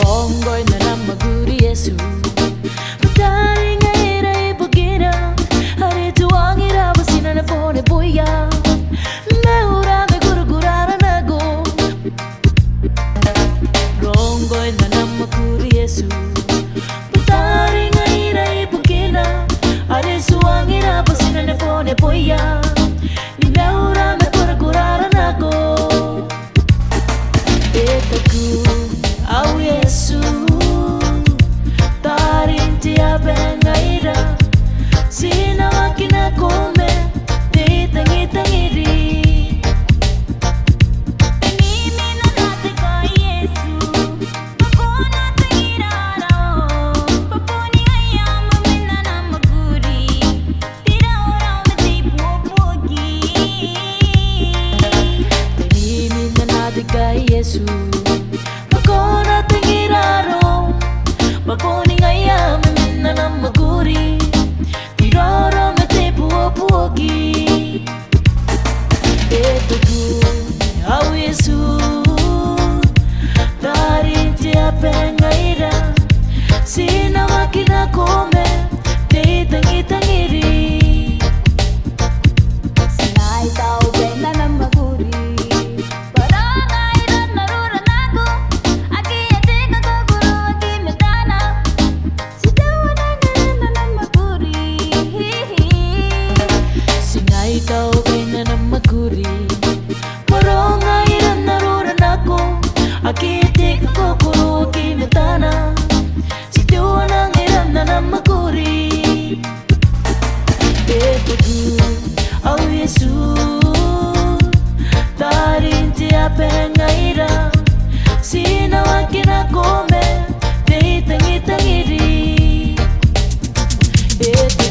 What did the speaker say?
Rongoy na namaguri Yesu Putari ngaira ibugina Hari tuangira basina na pone boya Meura me gurugurara nago Rongoy na namaguri Yesu Putari ngaira ibugina Hari tuangira basina na pone boya Meura me gurugurara nago Etaku au Yesu tarintia bengaira sina makina kome tangiri mimi na nate ka Yesu pakona tangirara paponi ayam minna na maguri tira ora mati popogi mimi na nate ka Yesu Makona tangiraro Makoni ngayam minna na maguri Tirara mete puopuogi Etoku au Yesu Tarintia pengaira Sina makina kome tangiri Sinai tau bena na maguri Ikaw kay na namaguri Maronga iran naruran ako Akitik ako kuro kinatana Sitiwan ang iran na namaguri Etoku au Yesu Tarintia pengaira Sinawakin ako me Tangitangiri Etoku